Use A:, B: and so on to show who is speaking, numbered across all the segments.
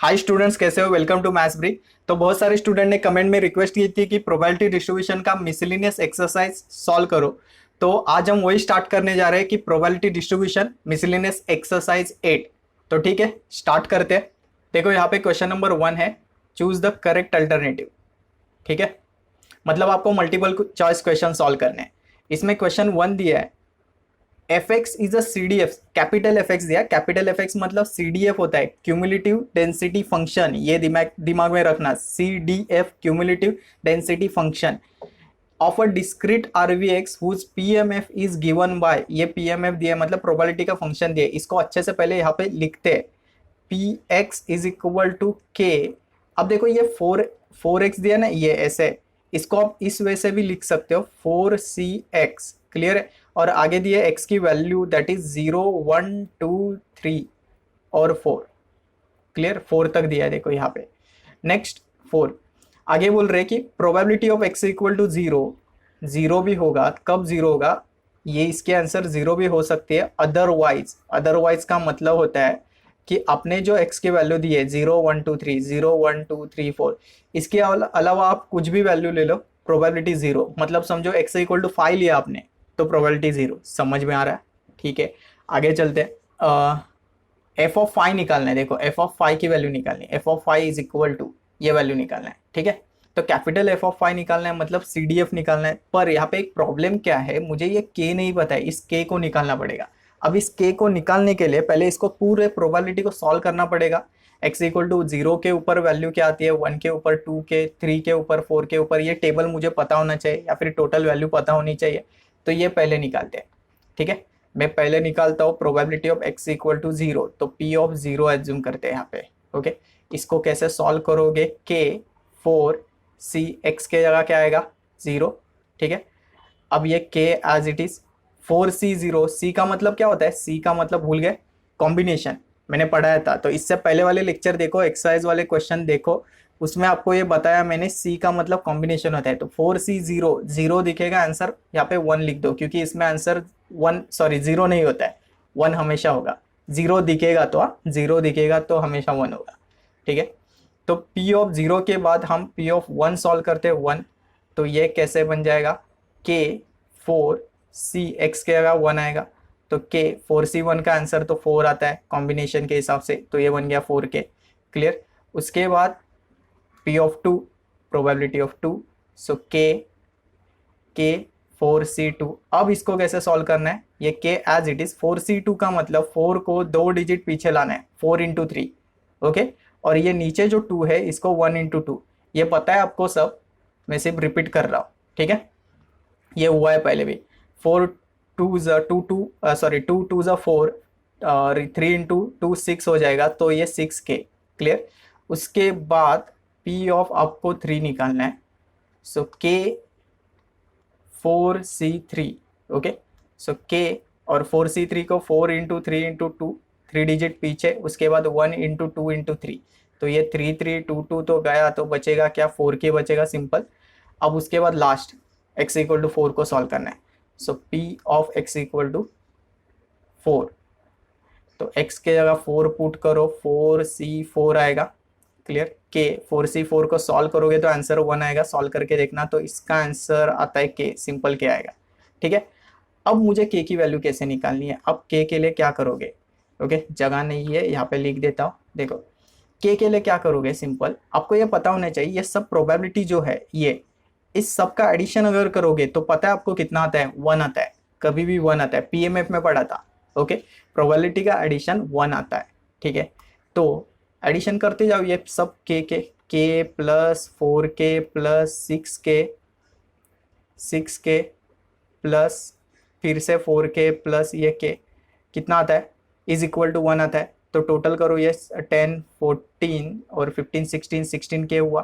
A: हाय students, कैसे हो? Welcome to maths brick. तो बहुत सारे स्टूडेंट ने कमेंट में रिक्वेस्ट की थी कि प्रोबेबिलिटी डिस्ट्रीब्यूशन का मिसलिनियस एक्सरसाइज सॉल्व करो। तो आज हम वही स्टार्ट करने जा रहे हैं कि प्रोबेबिलिटी डिस्ट्रीब्यूशन मिसलिनियस एक्सरसाइज 8। तो ठीक है, स्टार्ट करते हैं। देखो यहाँ पे क्वेश्चन नंबर 1 है, चूज द करेक्ट अल्टरनेटिव। ठीक है, मतलब आपको मल्टीपल चॉइस क्वेश्चन सॉल्व करने हैं। इसमें क्वेश्चन 1 दिया है, F X is a C D F, capital F X दिया। कैपिटल एफ एक्स मतलब सी डी एफ होता है, क्यूमुलेटिव डेंसिटी फंक्शन। ये दिमाग दिमाग में रखना, C D F cumulative density function of a discrete RVX whose PMF is given by. ये PMF दिया मतलब प्रोबेबिलिटी का फंक्शन दिया। इसको अच्छे से पहले यहाँ पे लिखते हैं, P X is equal to K. अब देखो ये फोर एक्स दिया ना, ये ऐसे, इसको आप इस वे से भी लिख सकते हो, 4CX। क्लियर है? और आगे दिए एक्स की वैल्यू, दैट इज 0 1 2 3 और 4। क्लियर? 4 तक दिया है देखो यहाँ पे। नेक्स्ट 4 आगे बोल रहे कि probability of X equal to 0, 0 भी होगा। कब 0 होगा? ये इसके आंसर 0 भी हो सकती है। अदरवाइज, अदरवाइज का मतलब होता है कि आपने जो x की वैल्यू दी है 0 1 2 3, 0 1 2 3 4, इसके अलावा आप कुछ भी वैल्यू ले लो, प्रोबेबिलिटी 0। मतलब समझो x इक्वल टू 5 लिया आपने तो प्रोबेबिलिटी 0। समझ में आ रहा है? ठीक है, आगे चलते हैं। एफ ऑफ फाइव निकालना है। देखो एफ ऑफ फाइव की वैल्यू निकालनी है, F of five is equal to, ये वैल्यू निकालना है। ठीक है, तो कैपिटल एफ ऑफ फाइव निकालना है, मतलब CDF निकालना है। पर यहाँ पे एक प्रॉब्लम क्या है, मुझे ये के नहीं पता है, इस के को निकालना पड़ेगा। अब इस के को निकालने के लिए पहले इसको पूरे प्रोबेबिलिटी को सॉल्व करना पड़ेगा। एक्स इक्वल टू 0 के ऊपर वैल्यू क्या आती है, 1 के ऊपर, 2 के, 3 के ऊपर, 4 के ऊपर। ये टेबल मुझे पता होना चाहिए या फिर टोटल वैल्यू पता होनी चाहिए। तो ये पहले निकालते हैं। ठीक है, मैं पहले निकालता हूँ probability of x equal to 0। तो p ऑफ 0 एज्यूम करते हैं यहाँ पे। ओके, इसको कैसे सॉल्व करोगे? k 4c, x के जगह क्या आएगा? 0। ठीक है, अब ये k as it is 4c0। c का मतलब क्या होता है? c का मतलब भूल गए? कॉम्बिनेशन, मैंने पढ़ाया था। तो इससे पहले वाले लेक्चर देखो, एक्सरसाइज वाले क्वेश्चन देखो, उसमें आपको ये बताया मैंने, c का मतलब कॉम्बिनेशन होता है। तो 4c0, 0 दिखेगा आंसर, यहाँ पे 1 लिख दो, क्योंकि इसमें आंसर 1, सॉरी 0 नहीं होता है, 1 हमेशा होगा। 0 दिखेगा तो 0 दिखेगा तो हमेशा 1 होगा। ठीक है, तो p ऑफ 0 के बाद हम p ऑफ 1 सॉल्व करते हैं, 1। तो ये कैसे बन जाएगा? k 4c, x के जगह 1 आएगा, तो k 4c1 का आंसर तो 4 आता है कॉम्बिनेशन के हिसाब से, तो ये बन गया 4k। क्लियर? उसके बाद p of 2, probability of 2, so k 4c2। अब इसको कैसे सॉल्व करना है? ये k as it is, 4c2 का मतलब 4 को 2 डिजिट पीछे लाना है, 4 इंटू 3। ओके, और ये नीचे जो 2 है इसको 1 इंटू 2, ये पता है आपको सब, मैं सिर्फ रिपीट कर रहा हूँ। ठीक है, ये हुआ है पहले भी। 4 2 सॉरी 2 2 4, और 3 इंटू 2 6 हो जाएगा, तो ये 6k। क्लियर? उसके बाद p ऑफ आपको 3 निकालना है, सो k 4c3। ओके, सो k और 4c3 को 4 इंटू 3 इंटू 2, 3 डिजिट पीछे, उसके बाद 1 इंटू 2 इंटू 3, तो ये 3 3 2 2 तो गया, तो बचेगा क्या? 4k बचेगा, सिंपल। अब उसके बाद लास्ट x इक्वल टू 4 को सॉल्व करना है, so p of x equal to 4। तो x के जगह 4 पुट करो, 4c4 आएगा। क्लियर? k 4c4 को सॉल्व करोगे तो आंसर 1 आएगा, सॉल्व करके देखना, तो इसका आंसर आता है k, सिंपल k आएगा। ठीक है, अब मुझे k की वैल्यू कैसे निकालनी है? अब k के लिए क्या करोगे? ओके, जगह नहीं है, यहाँ पे लिख देता हूँ। देखो k के लिए क्या करोगे? सिंपल, आपको ये पता होना चाहिए, ये सब प्रोबेबिलिटी जो है, ये इस सब का एडिशन अगर करोगे तो पता है आपको कितना आता है? 1 आता है, कभी भी 1 आता है, PMF में पढ़ा था। ओके, प्रोबेबिलिटी का एडिशन 1 आता है। ठीक है, तो एडिशन करते जाओ ये सब k plus 4k plus 6k plus फिर से 4k प्लस ये k, कितना आता है? इज इक्वल टू 1 आता है। तो टोटल करो, ये 10 14 और 15 16, 16k हुआ।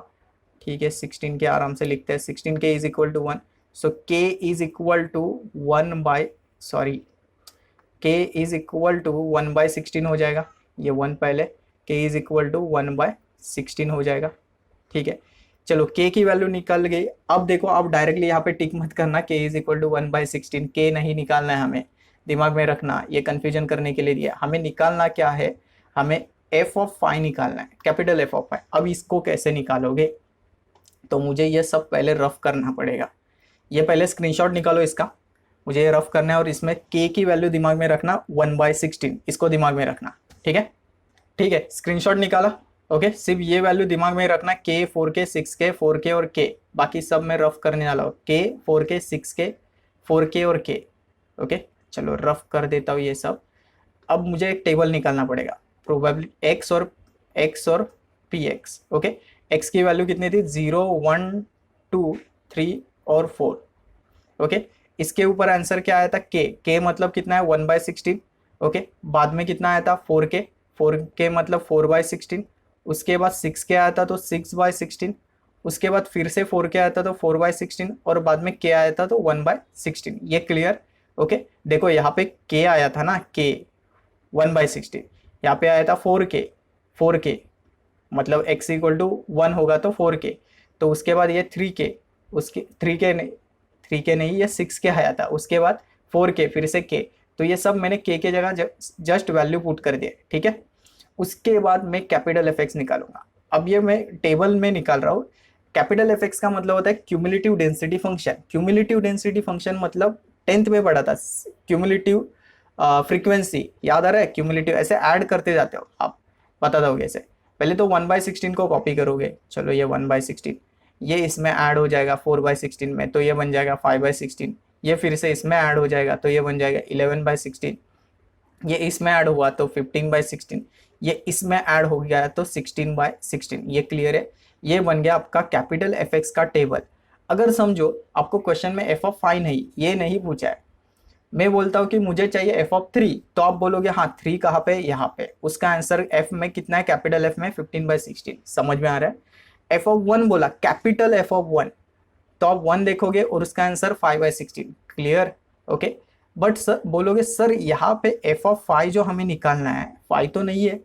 A: ठीक है, 16k आराम से लिखते हैं, 16k is equal to 1। So k is equal to 1 by, sorry k is equal to 1 by 16 हो जाएगा, ये 1 पहले, k is equal to 1 by 16 हो जाएगा। ठीक है, चलो k की वैल्यू निकल गई। अब देखो, आप डायरेक्टली यहाँ पे टिक मत करना, k is equal to 1 by 16, k नहीं निकालना है हमें, दिमाग में रखना, ये कन्फ्यूजन करने के लिए दिया। हमें निकालना क्या है? हमें एफ ऑफ फाई निकालना है, कैपिटल एफ ऑफ फाई। अब इसको कैसे निकालोगे, तो मुझे ये सब पहले रफ करना पड़ेगा। ये पहले स्क्रीनशॉट निकालो इसका, मुझे ये रफ करना है, और इसमें के की वैल्यू दिमाग में रखना 1/16, इसको दिमाग में रखना, ठीक है। ठीक है, स्क्रीनशॉट निकाला, ओके। सिर्फ ये वैल्यू दिमाग में रखना, के, 4K, 6K, 4K और के, बाकी सब मैं रफ करने वाला हूँ, के, 4K, 6K, 4K और के, ओके। चलो रफ कर देता हूँ ये सब। अब मुझे एक टेबल निकालना पड़ेगा, प्रोबेबली एक्स और पी एक्स, ओके। एक्स की वैल्यू कितनी थी, 0, 1, 2, 3 और 4, ओके। इसके ऊपर आंसर क्या आया था, के मतलब कितना है 1/16, ओके। बाद में कितना आया था 4K मतलब 4/16, उसके बाद 6K आया था तो 6/16, उसके बाद फिर से 4K आया था तो 4/16, और बाद में K आया था तो 1/16। ये क्लियर, ओके। देखो यहाँ पे K आया था ना, K 1/16, यहाँ पे आया था 4K मतलब x = 1 होगा तो 4K, तो उसके बाद ये 3K, उसके 3K नहीं, ये 6K आया था, उसके बाद 4K, फिर से K, तो ये सब मैंने K के जगह जस्ट वैल्यू पुट कर दिया, ठीक है। उसके बाद मैं कैपिटल एफ एक्स निकालूंगा। अब ये मैं टेबल में निकाल रहा हूँ। कैपिटल एफ एक्स का मतलब होता है cumulative density function. Cumulative density function मतलब 10th में पढ़ा था, क्यूमुलेटिव फ्रीक्वेंसी, याद आ रहा है, क्यूमुलेटिव ऐसे ऐड करते जाते हो आप, बता दोगे ऐसे। पहले तो 1/16 को कॉपी करोगे, चलो ये 1/16, ये इसमें ऐड हो जाएगा 4/16 में, तो ये बन जाएगा 5/16, ये फिर से इसमें ऐड हो जाएगा तो ये बन जाएगा 11/16, ये इसमें ऐड हुआ तो 15/16, ये इसमें ऐड हो गया तो 16/16। ये क्लियर है, ये बन गया आपका कैपिटल एफ एक्स का टेबल। अगर समझो आपको क्वेश्चन में एफ ऑफ फाई नहीं, ये नहीं पूछा है, मैं बोलता हूँ कि मुझे चाहिए एफ ऑफ 3, तो आप बोलोगे हाँ 3 कहाँ पे, यहाँ पे। उसका आंसर एफ में कितना है, कैपिटल एफ में 15/16, समझ में आ रहा है। एफ ऑफ 1 बोला, कैपिटल एफ ऑफ 1, तो आप 1 देखोगे और उसका answer 5/16, clear, okay. But sir बोलोगे सर यहाँ पे एफ ऑफ फाई जो हमें निकालना है, फाई तो नहीं है,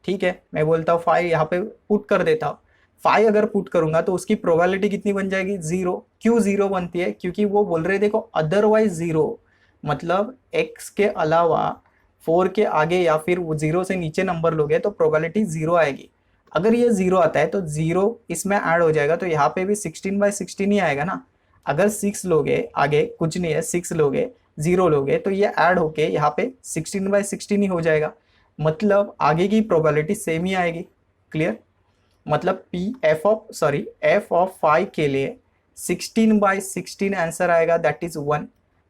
A: ठीक है, मैं बोलता हूँ फाई यहाँ पे पुट कर देता हूँ। फाई अगर पुट करूंगा तो उसकी प्रोबेबिलिटी कितनी बन जाएगी, 0। क्यों 0 बनती है, क्योंकि वो बोल रहे देखो अदरवाइज 0, मतलब x के अलावा 4 के आगे या फिर 0 से नीचे नंबर लोगे तो प्रोबेबिलिटी 0 आएगी। अगर ये 0 आता है तो 0 इसमें ऐड हो जाएगा, तो यहाँ पे भी 16/16 ही आएगा ना। अगर 6 लोगे, आगे कुछ नहीं है, 6 लोगे, 0 लोगे, तो ये ऐड होके यहाँ पे 16/16 ही हो जाएगा, मतलब आगे की प्रोबेबिलिटी सेम ही आएगी, क्लियर। मतलब एफ ऑफ फाइव के लिए 16/16 आंसर आएगा, दैट इज 1,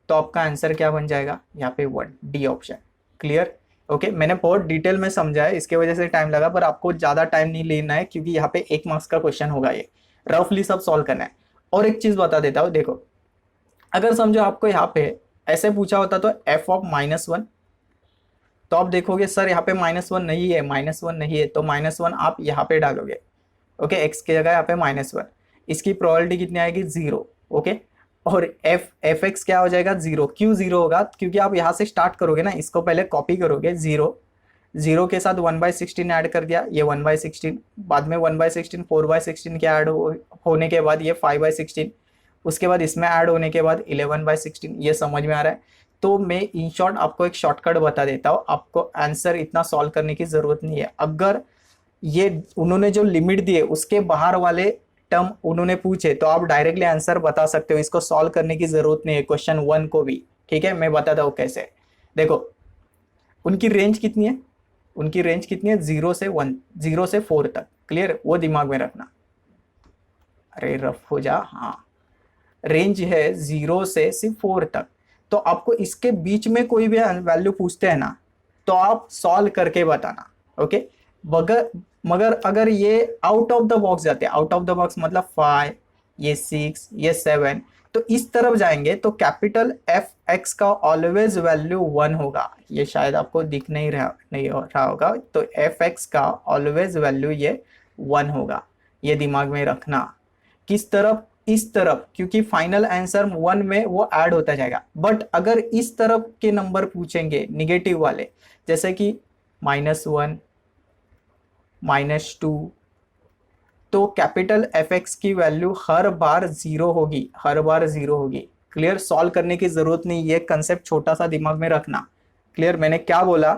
A: तो आपका आंसर क्या बन जाएगा यहाँ पे 1, डी ऑप्शन, क्लियर, ओके। मैंने बहुत डिटेल में समझा है, इसके वजह से टाइम लगा, पर आपको ज़्यादा टाइम नहीं लेना है क्योंकि यहाँ पे 1 मार्क्स का क्वेश्चन होगा, ये रफली सब सॉल्व करना है। और एक चीज़ बता देता हूँ, देखो अगर समझो आपको यहाँ पे ऐसे पूछा होता तो एफ ऑफ -1, तो आप देखोगे सर यहाँ पे -1 नहीं है, -1 नहीं है, तो -1 आप यहाँ पे डालोगे, ओके, एक्स की जगह यहाँ पे -1, इसकी प्रोबेबिलिटी कितनी आएगी, 0, ओके। और एफ एक्स क्या हो जाएगा, 0। क्यों 0 होगा, क्योंकि आप यहाँ से स्टार्ट करोगे ना, इसको पहले कॉपी करोगे, 0 के साथ 1/16 ऐड कर दिया, ये 1/16, बाद में 1/16 4/16 के ऐड होने के बाद ये 5/16, उसके बाद इसमें ऐड होने के बाद 11/16। ये समझ में आ रहा है। तो मैं इन शॉर्ट आपको एक शॉर्टकट बता देता हूँ, आपको आंसर इतना सॉल्व करने की जरूरत नहीं है। अगर ये उन्होंने जो लिमिट दिए उसके बाहर वाले टर्म उन्होंने पूछे तो आप डायरेक्टली आंसर बता सकते हो, इसको सॉल्व करने की जरूरत नहीं है क्वेश्चन 1 को भी, ठीक है। मैं बताता हूँ कैसे। देखो उनकी रेंज कितनी है, उनकी रेंज कितनी है, 0 से 4 तक, क्लियर, वो दिमाग में रखना। अरे रफ हो जा, हाँ, रेंज है 0 से सिर्फ 4 तक, तो आपको इसके बीच में कोई भी वैल्यू पूछते हैं ना, तो आप सॉल्व करके बताना, ओके। मगर अगर ये आउट ऑफ द बॉक्स जाते हैं, आउट ऑफ द बॉक्स मतलब 5, ये 6, ये 7, तो इस तरफ जाएंगे तो कैपिटल एफ एक्स का ऑलवेज वैल्यू 1 होगा। ये शायद आपको दिख नहीं रहा होगा, तो एफ एक्स का ऑलवेज वैल्यू ये 1 होगा, ये दिमाग में रखना। किस तरफ, इस तरफ, क्योंकि फाइनल आंसर 1 में वो ऐड होता जाएगा। बट अगर इस तरफ के नंबर पूछेंगे नेगेटिव वाले, जैसे कि -1, -2, तो कैपिटल एफ एक्स की वैल्यू हर बार 0 होगी, हर बार 0 होगी, क्लियर। सॉल्व करने की जरूरत नहीं, ये कंसेप्ट छोटा सा दिमाग में रखना, क्लियर। मैंने क्या बोला,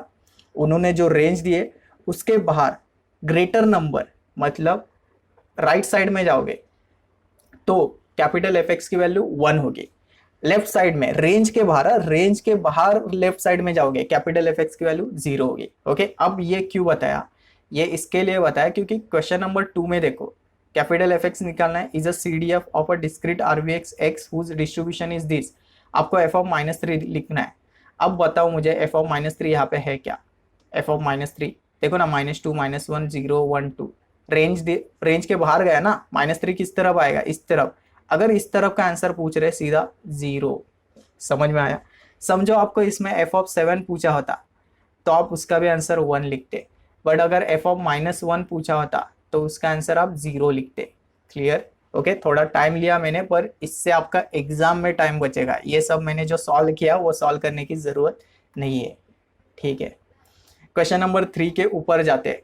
A: उन्होंने जो रेंज दिए उसके बाहर ग्रेटर नंबर मतलब राइट साइड में जाओगे तो कैपिटल एफ एक्स की वैल्यू 1 होगी। लेफ्ट साइड में रेंज के बाहर लेफ्ट साइड में जाओगे कैपिटल एफ एक्स की वैल्यू 0 होगी। ओके, अब ये क्यों बताया, ये इसके लिए बताया क्योंकि क्वेश्चन नंबर 2 में देखो कैपिटल एफ एक्स निकालना है, is a CDF of a discrete RVX x whose distribution is this. आपको f ऑफ -3 लिखना है। अब बताओ मुझे f ऑफ -3 यहाँ पे है क्या। f ऑफ -3 देखो ना, -2 -1 0 1 2, रेंज के बाहर गया ना, -3 किस तरफ आएगा, इस तरफ। अगर इस तरफ का आंसर पूछ रहे सीधा 0। समझ में आया। समझो आपको इसमें f ऑफ 7 पूछा होता तो आप उसका भी आंसर 1 लिखते, बट अगर f ऑफ -1 पूछा होता तो उसका आंसर आप 0 लिखते। क्लियर। ओके, थोड़ा टाइम लिया मैंने, पर इससे आपका एग्जाम में टाइम बचेगा। ये सब मैंने जो सॉल्व किया वो सॉल्व करने की जरूरत नहीं है। ठीक है, क्वेश्चन नंबर 3 के ऊपर जाते हैं।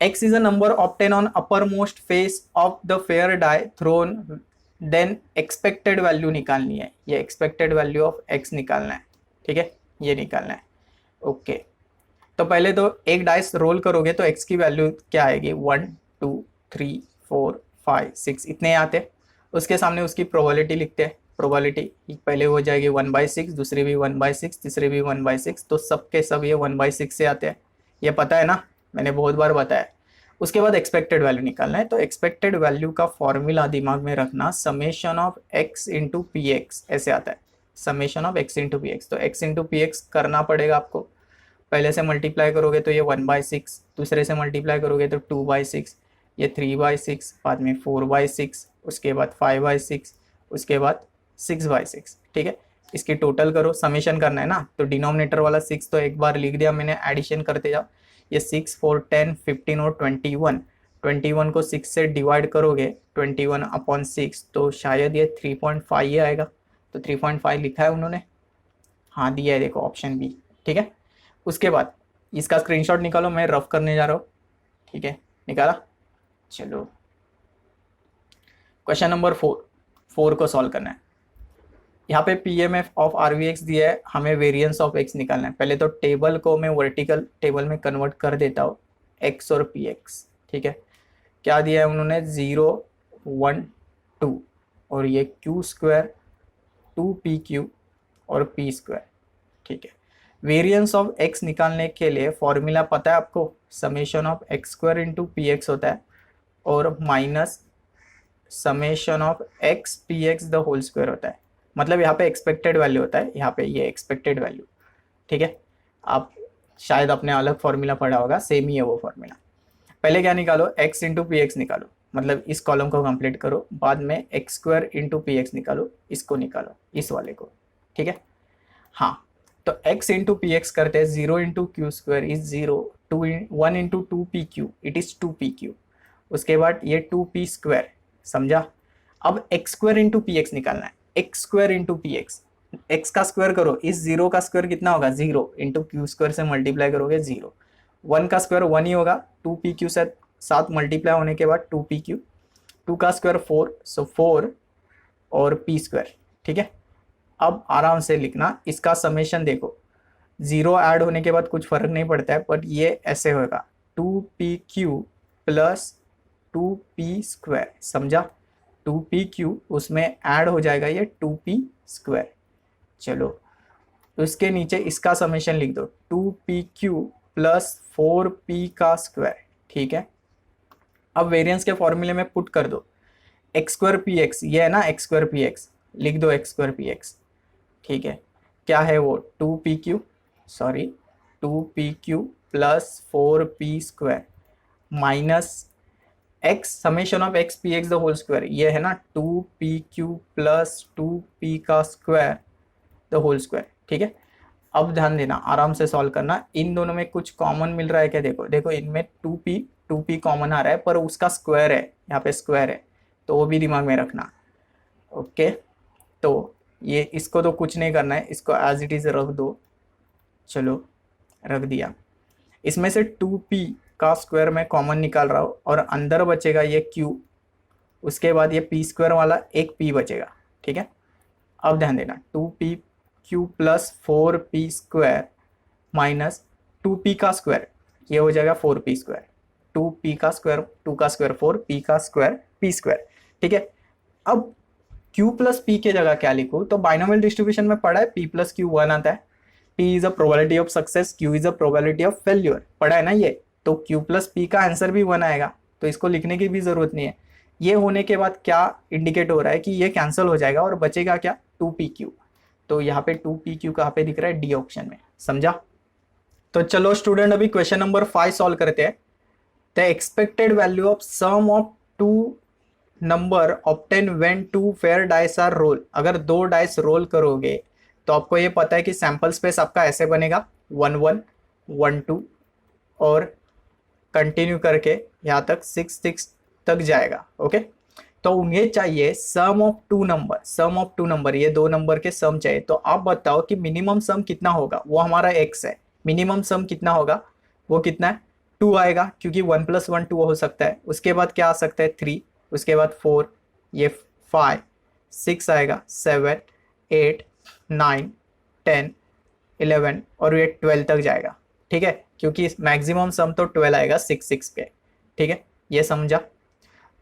A: x is a number obtained on uppermost face of the fair die thrown, then expected value निकालनी है। ये expected value of x निकालना है। ठीक है, ये निकालना है। ओके, तो पहले तो एक डाइस रोल करोगे तो x की वैल्यू क्या आएगी, 1 2 3 4 5 6 इतने आते। उसके सामने उसकी प्रोबेबिलिटी लिखते हैं। प्रोबेबिलिटी पहले हो जाएगी 1/6, दूसरी भी 1/6, तीसरी भी 1/6, तो सबके सब ये 1/6 से आते हैं। ये पता है ना, मैंने बहुत बार बताया। उसके बाद एक्सपेक्टेड वैल्यू निकालना है, तो एक्सपेक्टेड वैल्यू का फॉर्मूला दिमाग में रखना, summation of x into P x ऐसे आता है। Summation of x into P x, तो x इंटू पी एक्स करना पड़ेगा आपको। पहले से मल्टीप्लाई करोगे तो ये 1/6, दूसरे से मल्टीप्लाई करोगे तो 2/6, ये 3/6, बाद में 4/6, उसके बाद 5/6, उसके बाद 6/6। ठीक है, इसकी टोटल करो, समेशन करना है ना, तो डिनोमिनेटर वाला 6 तो एक बार लिख दिया मैंने, एडिशन करते जाओ। ये 6 4 10 15 और 21 को 6 से डिवाइड करोगे 21/6, तो शायद ये 3.5 ही आएगा। तो 3.5 लिखा है उन्होंने, हाँ दिया है, देखो ऑप्शन बी। ठीक है, उसके बाद इसका स्क्रीनशॉट निकालो, मैं रफ करने जा रहा हूँ। ठीक है, निकाला। चलो क्वेश्चन नंबर 4 को सॉल्व करना है। यहाँ पे PMF ऑफ RVX दिया है, हमें वेरिएंस ऑफ x निकालना है। पहले तो टेबल को मैं वर्टिकल टेबल में कन्वर्ट कर देता हूँ, x और px। ठीक है, क्या दिया है उन्होंने, 0 1 2 और ये q² 2pq और p²। ठीक है, वेरिएंस ऑफ x निकालने के लिए फॉर्मूला पता है आपको, summation of x² into P X होता है और minus summation of x px the whole square होता है। मतलब यहाँ पे एक्सपेक्टेड वैल्यू होता है, यहाँ पे ये एक्सपेक्टेड वैल्यू। ठीक है, आप शायद अपने अलग फॉर्मूला पढ़ा होगा, सेम ही है वो फॉर्मूला। पहले क्या निकालो, x इंटू पी एक्स निकालो, मतलब इस कॉलम को कंप्लीट करो। बाद में x² इंटू पी एक्स निकालो, इसको निकालो, इस वाले को। ठीक है, हाँ, तो x इंटू पी एक्स करते हैं, 0 into q is 0, 1 into 2pq it is 2pq। उसके बाद ये 2p², समझा। अब x² इंटू पी एक्स निकालना है, x² into P x, x का स्क्वायर करो, इस 0 का स्क्वायर कितना होगा, 0 इंटू क्यू² से मल्टीप्लाई करोगे 0, 1 का स्क्वायर 1 ही होगा, 2pq से साथ मल्टीप्लाई होने के बाद 2pq, 2 का स्क्वायर 4, सो 4 और p²। ठीक है, अब आराम से लिखना, इसका समेशन देखो, 0 ऐड होने के बाद कुछ फर्क नहीं पड़ता है, बट ये ऐसे होगा 2pq प्लस 2p², समझा। 2pq उसमें ऐड हो जाएगा ये 2p²। चलो उसके नीचे इसका समेशन लिख दो, 2pq प्लस 4p का स्क्वायर। ठीक है, अब वेरिएंस के फॉर्मूले में पुट कर दो, x² px, ये है ना x² px, लिख दो x² px। ठीक है, क्या है वो, 2pq plus 4p² minus x summation of x px the whole square, ये है ना 2pq प्लस 2p का स्क्वायर द होल स्क्वायर। ठीक है, अब ध्यान देना, आराम से सॉल्व करना। इन दोनों में कुछ कॉमन मिल रहा है क्या, देखो इनमें 2p कॉमन आ रहा है, पर उसका स्क्वायर है, यहाँ पे स्क्वायर है, तो वो भी दिमाग में रखना। ओके, तो ये इसको तो कुछ नहीं करना है, इसको एज इट इज रख दो। चलो रख दिया। इसमें से 2p का स्क्वायर मैं कॉमन निकाल रहा हूँ और अंदर बचेगा ये q, उसके बाद ये p² वाला एक p बचेगा। ठीक है, अब ध्यान देना, 2pq plus 4p² minus 2p का स्क्वायर, ये हो जाएगा 4p स्क्वायर, 2p का स्क्वायर 2 का स्क्वायर 4, p का स्क्वायर p स्क्वायर। ठीक है, अब q प्लस p के जगह क्या लिखूं, तो बाइनोमियल डिस्ट्रीब्यूशन में पढ़ा है p प्लस q 1 आता है, p is a probability of success, q is a probability of failure, पढ़ा है ना ये। तो q प्लस p का आंसर भी 1 आएगा, तो इसको लिखने की भी जरूरत नहीं है। ये होने के बाद क्या इंडिकेट हो रहा है कि ये कैंसिल हो जाएगा और बचेगा क्या, 2pq। तो यहाँ पे 2pq कहाँ पे दिख रहा है, डी ऑप्शन में, समझा। तो चलो स्टूडेंट अभी क्वेश्चन नंबर 5 सॉल्व करते हैं। The expected value of sum of two number obtain when two fair dice are roll, अगर 2 डाइस रोल करोगे तो आपको ये पता है कि सैंपल स्पेस आपका ऐसे बनेगा 1 1 1 2 और कंटिन्यू करके यहाँ तक 6 6 तक जाएगा। ओके, तो उन्हें चाहिए sum of two number, sum of two number, ये 2 नंबर के सम चाहिए। तो आप बताओ कि मिनिमम सम कितना होगा, वो हमारा x है, मिनिमम सम कितना होगा, वो कितना है, 2 आएगा, क्योंकि 1 + 1 2 हो सकता है। उसके बाद क्या आ सकता है, 3, उसके बाद 4, ये 5 6 आएगा, 7 8 9 10 11 और ये 12 तक जाएगा। ठीक है, क्योंकि मैक्सिमम सम तो 12 आएगा 6 6 पे। ठीक है, ये समझा।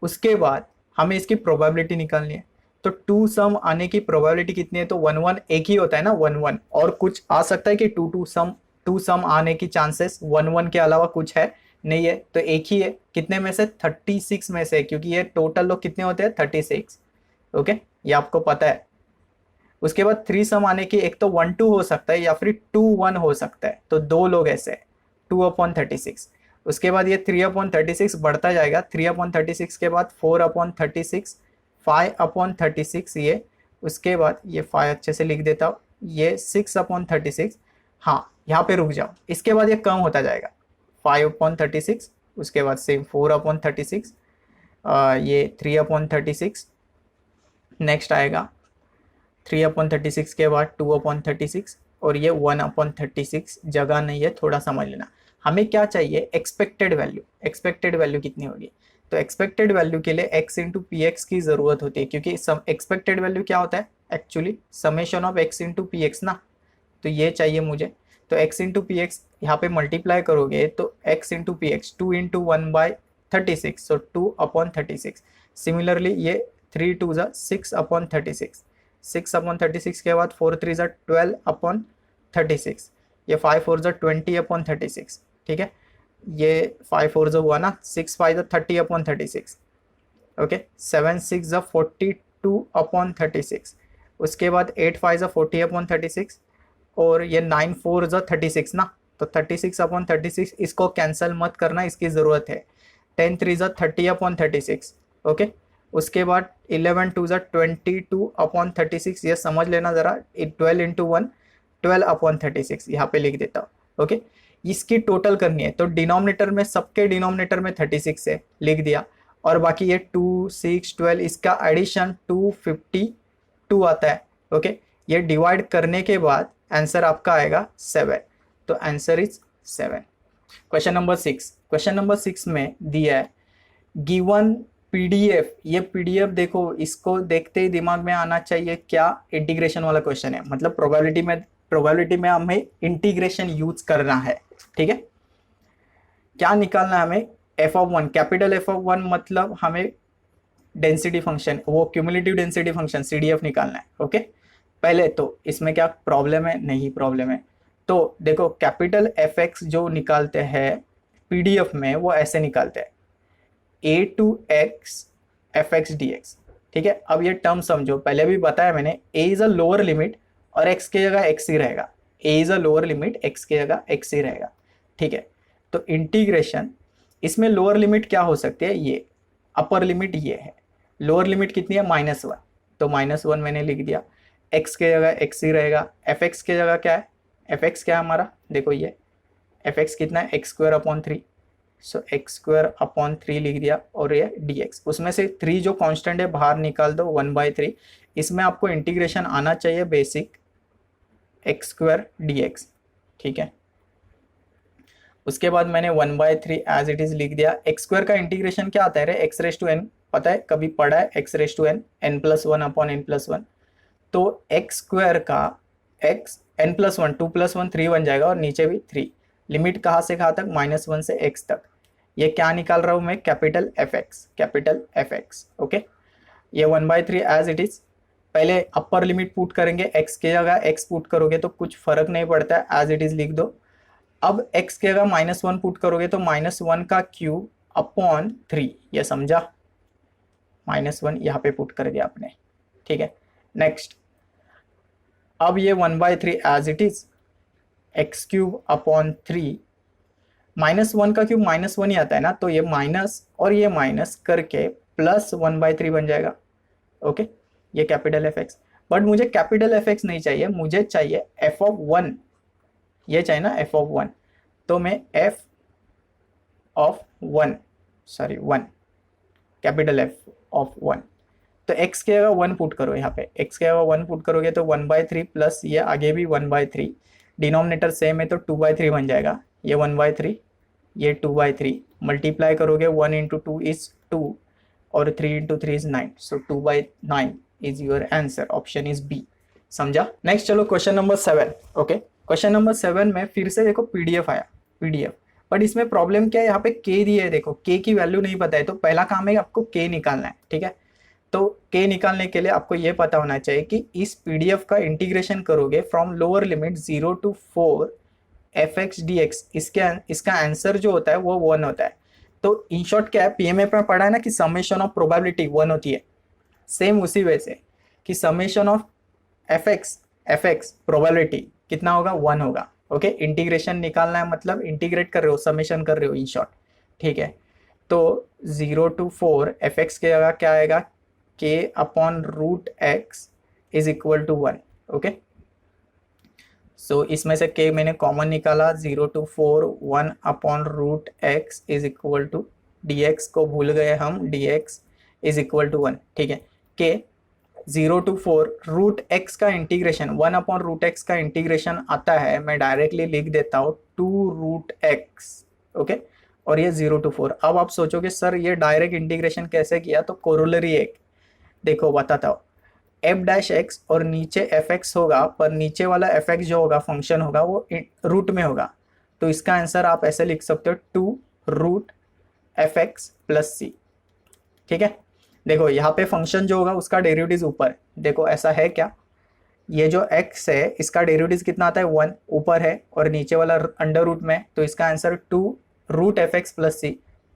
A: उसके बाद हमें इसकी प्रोबेबिलिटी निकालनी है, तो 2 सम आने की प्रोबेबिलिटी कितनी है, तो 1 1 एक ही होता है ना, 1 1, और कुछ आ सकता है कि 2 सम आने की चांसेस 1 1 के अलावा कुछ है नहीं है, तो एक ही है। कितने में से, 36 में से, क्योंकि ये टोटल लोग कितने होते हैं, 36। ओके, ये आपको पता है। उसके बाद 3 सम आने की, एक तो 1 2 हो सकता है या फिर 2 1 हो सकता है, तो 2 लोग ऐसे 2/36। उसके बाद ये 3/36 बढ़ता जाएगा, 3/36 के बाद 4/36, 5/36 ये, उसके बाद ये 5 अच्छे से लिख देता हूँ, ये 6/36। हाँ, यहाँ पे रुक जाओ, इसके बाद ये कम होता जाएगा, 5/36, उसके बाद सेम 4/36, ये 3/36, नेक्स्ट आएगा 3/36 के बाद 2/36 और ये 1/36। जगह नहीं है, थोड़ा समझ लेना। हमें क्या चाहिए, एक्सपेक्टेड वैल्यू, एक्सपेक्टेड वैल्यू कितनी होगी, तो एक्सपेक्टेड वैल्यू के लिए x इंटू पी एक्स की जरूरत होती है, क्योंकि एक्सपेक्टेड वैल्यू क्या होता है, actually summation of x into P x ना, तो ये चाहिए मुझे। तो x इंटू पी एक्स यहाँ पे मल्टीप्लाई करोगे तो x into P x 2 into 1/36, सो 2/36। सिमिलरली ये 3 2 6/36, 6/36 के बाद 4 3 12/36, ये 5 4 20/36। ठीक है, ये 5 4 1 ना, 6 5 30/36। ओके, 7 6 42/36, उसके बाद 8 5 40/36 और ये 9 4 36 ना, तो 36/36। इसको कैंसिल मत करना, इसकी ज़रूरत है। 10 3 30/36। ओके, उसके बाद 11 2 22/36, ये समझ लेना ज़रा, 12 इंटू 1 12/36 यहाँ पे लिख देता हूँ। ओके, इसकी टोटल करनी है, तो डिनोमिनेटर में, सबके डिनोमिनेटर में 36 है, लिख दिया, और बाकी ये 2 6 12, इसका एडिशन 252 आता है। ओके, ये डिवाइड करने के बाद आंसर आपका आएगा 7, तो answer is 7। Question number 6, question number 6 में दिया है गिवन पीडीएफ, ये पीडीएफ देखो, इसको देखते ही दिमाग में आना चाहिए क्या, इंटीग्रेशन वाला क्वेश्चन है, मतलब प्रोबेबिलिटी में हमें इंटीग्रेशन यूज करना है। ठीक है, क्या निकालना है हमें, f(1), कैपिटल f(1) मतलब हमें डेंसिटी फंक्शन, वो क्यूमुलेटिव डेंसिटी फंक्शन CDF निकालना है। ओके, पहले तो इसमें क्या प्रॉब्लम है, नहीं प्रॉब्लम है। तो देखो कैपिटल fx जो निकालते हैं पीडीएफ में, वो ऐसे निकालते हैं a2x fx dx। ठीक है, अब ये टर्म समझो, पहले भी बताया मैंने, a is a lower limit और x की जगह x ही रहेगा, a is a lower limit, x की जगह x ही रहेगा। ठीक है, तो इंटीग्रेशन, इसमें लोअर लिमिट क्या हो सकती है, ये अपर लिमिट ये है, लोअर लिमिट कितनी है, -1, तो -1 मैंने लिख दिया, x के जगह x ही रहेगा, fx के जगह क्या है, fx क्या है हमारा, देखो ये fx कितना है, x²/3, सो x²/3 लिख दिया, और ये dx, उसमें से 3 जो कांस्टेंट है बाहर निकाल दो, 1/3। इसमें आपको इंटीग्रेशन आना चाहिए बेसिक, x² dx। ठीक है, उसके बाद मैंने 1/3 एज इट इज लिख दिया। x² का इंटीग्रेशन क्या आता है रे, x⁻n, पता है, कभी पढ़ा है, x⁻n n+1/n+1, तो x² का x n+1 2 + 1 3 बन जाएगा, और नीचे भी 3, लिमिट कहाँ से कहाँ तक, -1 से x तक। ये क्या निकाल रहा हूँ मैं, कैपिटल एफ एक्स। ओके, ये 1/3 एज इट इज। पहले अपर लिमिट पुट करेंगे, x की जगह x पुट करोगे तो कुछ फर्क नहीं पड़ता है, एज इट इज लिख दो। अब x की जगह -1 पुट करोगे तो -1 का क्यूब अपॉन 3, ये समझा, -1 यहाँ पे पुट कर दिया आपने, ठीक है। नेक्स्ट, अब ये 1/3 as it is, X cube upon 3, -1 का क्यूब -1 ही आता है ना, तो ये माइनस और ये माइनस करके +1/3 बन जाएगा। ओके, ये कैपिटल एफ एक्स। बट मुझे कैपिटल एफ एक्स नहीं चाहिए, मुझे चाहिए f(1), ये चाहिए ना f(1), तो मैं f(1), सॉरी 1, कैपिटल f(1), तो x के जगह 1 पुट करो, यहाँ पे x के जगह 1 पुट करोगे तो 1/3 प्लस ये आगे भी 1/3, डिनोमिनेटर सेम है तो 2/3 बन जाएगा। ये 1/3, ये 2/3, मल्टीप्लाई करोगे 1 इंटू 2 इज 2 और 3 into 3 is 9, so 2/9 is your answer, option is B. समझा। नेक्स्ट चलो question number 7। Okay, question number 7 में फिर से देखो पीडीएफ आया, पीडीएफ, बट इसमें प्रॉब्लम क्या है, यहाँ पे के दिए है, देखो के की वैल्यू नहीं पता है, तो पहला काम है आपको के निकालना है, ठीक है। तो के निकालने के लिए आपको ये पता होना चाहिए कि इस पीडीएफ का इंटीग्रेशन करोगे from lower limit 0 to 4 fx dx, इसका आंसर जो होता है वो 1 होता है। तो इन शॉर्ट क्या है, पीएमए में पढ़ा है ना कि समेशन ऑफ प्रोबेबिलिटी 1 होती है, सेम उसी वजह से कि summation of F x probability कितना होगा, 1 होगा। ओके, इंटीग्रेशन निकालना है मतलब इंटीग्रेट कर रहे हो, समेशन कर रहे हो इन शॉर्ट, ठीक है। तो 0 to 4 एफ एक्स के जगह क्या आएगा, के upon root x is equal to 1। Okay, so इसमें से के मैंने कॉमन निकाला, 0 to 4 1 upon root x is equal to, dx को भूल गए हम, dx इज इक्वल टू 1, ठीक है। के 0 to 4 रूट एक्स का इंटीग्रेशन, 1 अपॉन रूट एक्स का इंटीग्रेशन आता है, मैं डायरेक्टली लिख देता हूँ 2 रूट एक्स। ओके, और ये 0 to 4। अब आप सोचोगे सर ये डायरेक्ट इंटीग्रेशन कैसे किया, तो कोरोलरी एक देखो बताता हूँ, f'(x) और नीचे fx होगा, पर नीचे वाला fx जो होगा फंक्शन होगा वो रूट में होगा, तो इसका आंसर आप ऐसे लिख सकते हो 2 रूट fx प्लस c, ठीक है। देखो यहाँ पे फंक्शन जो होगा उसका डेरिवेटिव ऊपर, देखो ऐसा है क्या, ये जो x है इसका डेरिवेटिव कितना आता है, 1 ऊपर है और नीचे वाला अंडर रूट में, तो इसका answer 2 root fx plus c,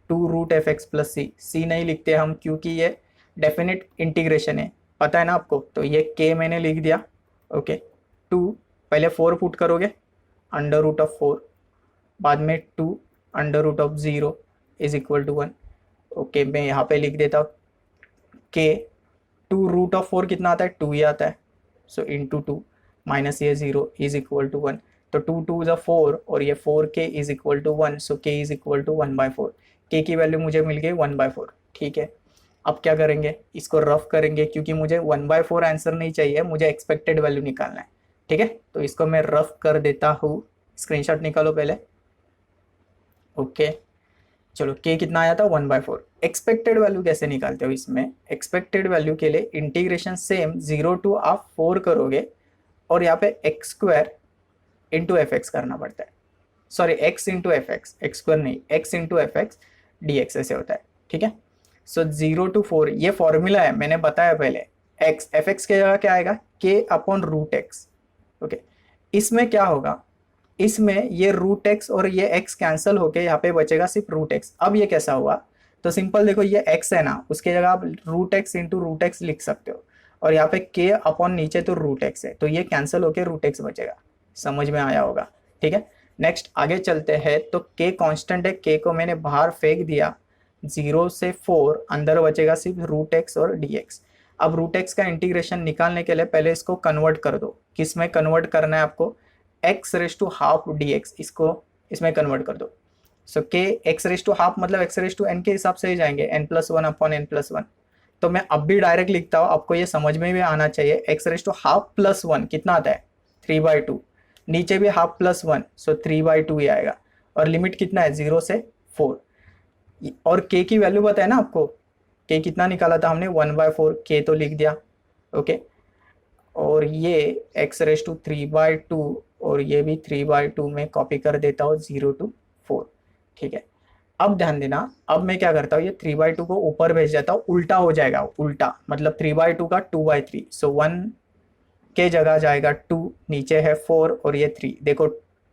A: 2 root fx plus c नहीं लिखते हम क्योंकि ये डेफिनेट इंटीग्रेशन है, पता है ना आपको, तो ये k मैंने लिख दिया। ओके, 2 पहले 4 पुट करोगे, अंडर रूट ऑफ 4, बाद में 2 under root of 0 is equal to 1। Okay, मैं यहाँ पे लिख देता हूँ k, 2 रूट ऑफ 4 कितना आता है, 2 ही आता है, सो इंटू 2 माइनस ये 0 इज इक्वल टू 1, तो 2 2 इज 4 और ये 4k is equal to 1, so k is equal to 1/4, k की वैल्यू मुझे मिल गई 1/4, ठीक है। अब क्या करेंगे, इसको रफ करेंगे क्योंकि मुझे 1/4 आंसर नहीं चाहिए, मुझे एक्सपेक्टेड वैल्यू निकालना है, ठीक है। तो इसको मैं रफ कर देता हूँ, स्क्रीनशॉट निकालो पहले। ओके, चलो k कितना आया था, 1/4। एक्सपेक्टेड वैल्यू कैसे निकालते हो, इसमें एक्सपेक्टेड वैल्यू के लिए इंटीग्रेशन सेम 0 to आप 4 करोगे और यहाँ पे x² इंटू एफ एक्स करना पड़ता है, sorry x into F x, x² नहीं, x into F x dx ऐसे होता है, ठीक है। सो 0 to 4 ये फॉर्मूला है, मैंने बताया पहले, x एफ एक्स के जगह क्या आएगा, k upon root X. Okay, इसमें क्या होगा, इसमें ये रूट एक्स और ये x कैंसिल होके यहाँ पे बचेगा सिर्फ रूट एक्स। अब ये कैसा हुआ, तो सिंपल देखो, ये x है ना, उसके जगह आप root X into root X लिख सकते हो, और यहाँ पे k अपॉन नीचे तो रूट एक्स है, तो ये कैंसिल होके रूट एक्स बचेगा। समझ में आया होगा, ठीक है। नेक्स्ट आगे चलते हैं, तो k कांस्टेंट है, k को मैंने बाहर फेंक दिया, 0 से 4 अंदर बचेगा सिर्फ रूट एक्स और dx। अब रूट एक्स का इंटीग्रेशन निकालने के लिए पहले इसको कन्वर्ट कर दो, किस में कन्वर्ट करना है आपको, x⁻½ dx, इसको इसमें कन्वर्ट कर दो। सो k x⁻½ मतलब x⁻n के हिसाब से ही जाएंगे, n+1 अपॉन n+1। तो मैं अब भी डायरेक्ट लिखता हूँ, आपको ये समझ में भी आना चाहिए, x⁻½ प्लस 1 कितना आता है, 3/2, नीचे भी ½ प्लस 1, सो 3/2 ही आएगा, और लिमिट कितना है, 0 से 4, और k की वैल्यू पता है ना आपको, k कितना निकाला था हमने, 1/4, k तो लिख दिया। ओके, और ये x⁻³ और ये भी 3/2 में कॉपी कर देता हूँ 0 to 4। ठीक है, अब ध्यान देना, अब मैं क्या करता हूँ, ये 3/2 को ऊपर भेज देता हूँ, उल्टा हो जाएगा, उल्टा मतलब 3/2 का 2/3, सो 1 के जगह जाएगा 2, नीचे है 4 और ये 3, देखो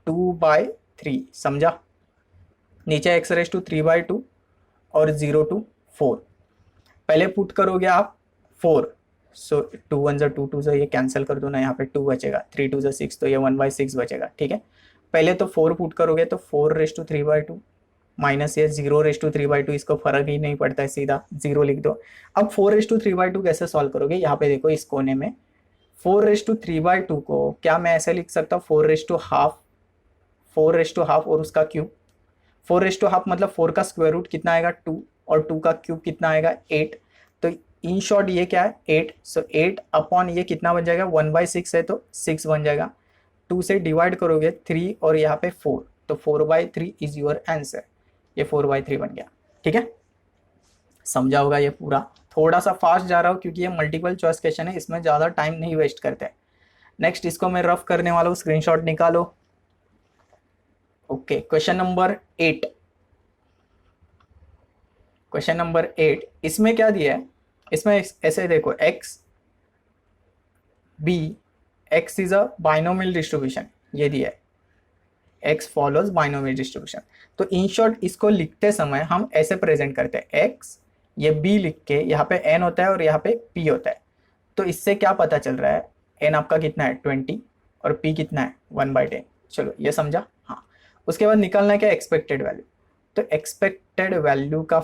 A: 2/3, समझा। नीचे x⁻³ और 0 to 4, पहले पुट करोगे आप 4, सो 2 1 जा 2 2 जा, ये कैंसिल कर दो ना, यहाँ पे 2 बचेगा, 3 2 जा 6, तो ये 1/6 बचेगा। ठीक है, पहले तो 4 पुट करोगे तो 4⁻³ माइनस ये 0⁻³/2, इसको फर्क ही नहीं पड़ता है, सीधा 0 लिख दो। अब 4⁻³ कैसे सॉल्व करोगे, यहाँ पे देखो इस कोने में 4⁻³ को क्या मैं ऐसे लिख सकता हूँ, 4⁻½ और उसका क्यूब, 4⁻½ मतलब 4 का स्क्वायर रूट कितना आएगा 2, और 2 का क्यूब कितना आएगा 8, तो इन शॉर्ट ये क्या है 8, सो 8 अपॉन ये कितना बन जाएगा 1/6 है तो 6 बन जाएगा, 2 से डिवाइड करोगे 3 और यहाँ पे 4, तो 4/3 इज योर आंसर, ये 4/3 बन गया। ठीक है, समझा होगा ये पूरा, थोड़ा सा फास्ट जा रहा हूँ क्योंकि ये मल्टीपल चॉइस क्वेश्चन है, इसमें ज़्यादा टाइम नहीं वेस्ट करते। नेक्स्ट इसको मैं रफ करने वाला हूँ, स्क्रीनशॉट निकालो। Okay, question number 8, question number 8, इसमें क्या दिया है, इसमें ऐसे देखो x is a binomial distribution, ये दिया है x फॉलोज बाइनोमियल डिस्ट्रीब्यूशन, तो इन शॉर्ट इसको लिखते समय हम ऐसे प्रेजेंट करते हैं, x ये b लिख के यहाँ पे n होता है और यहाँ पे p होता है, तो इससे क्या पता चल रहा है, n आपका कितना है 20 और p कितना है 1/10, चलो ये समझा। हाँ, उसके बाद निकालना है क्या, एक्सपेक्टेड वैल्यू, तो एक्सपेक्टेड वैल्यू का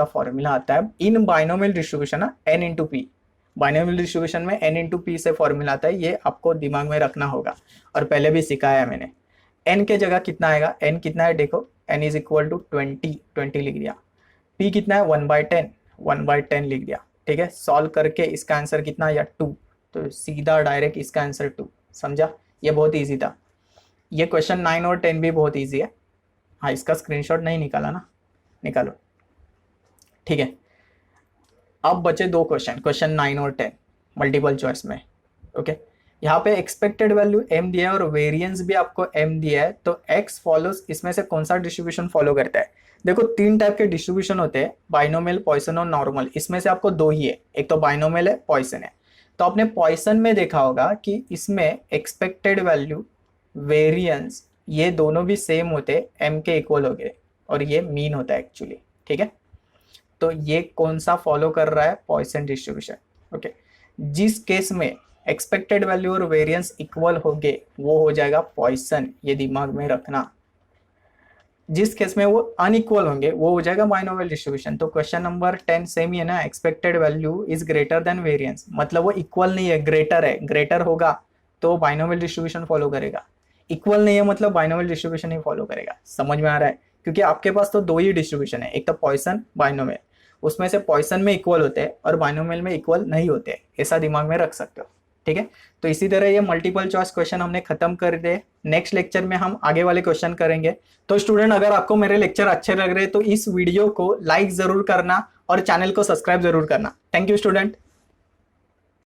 A: फॉर्मूला आता है इन बाइनोमियल डिस्ट्रीब्यूशन ना, n into P, binomial distribution में n इंटू पी से फॉर्मूला आता है, ये आपको दिमाग में रखना होगा और पहले भी सिखाया है मैंने। n के जगह कितना आएगा, n कितना है देखो, n इज इक्वल टू 20 लिख दिया, p कितना है 1/10 लिख दिया। ठीक है, सॉल्व करके इसका आंसर कितना या 2, तो सीधा डायरेक्ट इसका आंसर 2, समझा, ये बहुत ईजी था। ये क्वेश्चन 9 और 10 भी बहुत ईजी है। हाँ, इसका स्क्रीनशॉट नहीं निकाला ना, निकालो। ठीक है, अब बचे दो क्वेश्चन, क्वेश्चन 9 और 10 मल्टीपल चॉइस में। ओके, यहाँ पे एक्सपेक्टेड वैल्यू m दिया है और वेरिएंस भी आपको m दिया है, तो x फॉलोज, इसमें से कौन सा डिस्ट्रीब्यूशन फॉलो करता है, देखो 3 टाइप के डिस्ट्रीब्यूशन होते हैं, बाइनोमियल, पॉइसन और नॉर्मल, इसमें से आपको 2 ही है, एक तो बाइनोमियल है, पॉइसन है। तो आपने पॉइसन में देखा होगा कि इसमें एक्सपेक्टेड वैल्यू, वेरिएंस, ये दोनों भी सेम होते, m के इक्वल हो गए, और ये मीन होता है एक्चुअली। ठीक है, तो ये कौन सा फॉलो कर रहा है, पॉइसन डिस्ट्रीब्यूशन। ओके, जिस केस में एक्सपेक्टेड वैल्यू और वेरिएंस इक्वल हो गए वो हो जाएगा पॉइसन, ये दिमाग में रखना। जिस केस में वो अनइक्वल होंगे वो हो जाएगा बाइनोमियल डिस्ट्रीब्यूशन। तो क्वेश्चन नंबर 10 सेम ही है ना, expected value is greater than variance, मतलब वो इक्वल नहीं है, ग्रेटर है, ग्रेटर होगा तो बाइनोमियल डिस्ट्रीब्यूशन फॉलो करेगा, इक्वल नहीं है मतलब बाइनोमियल डिस्ट्रीब्यूशन ही फॉलो करेगा। समझ में आ रहा है, क्योंकि आपके पास तो 2 ही डिस्ट्रीब्यूशन है, एक तो पॉइसन, बाइनोमियल, उसमें से पॉइसन में इक्वल होते हैं और बाइनोमियल में इक्वल नहीं होते, ऐसा दिमाग में रख सकते हो। ठीक है, तो इसी तरह ये मल्टीपल चॉइस क्वेश्चन हमने खत्म कर दिए। नेक्स्ट लेक्चर में हम आगे वाले क्वेश्चन करेंगे। तो स्टूडेंट, अगर आपको मेरे लेक्चर अच्छे लग रहे हैं तो इस वीडियो को लाइक जरूर करना और चैनल को सब्सक्राइब जरूर करना। Thank you student.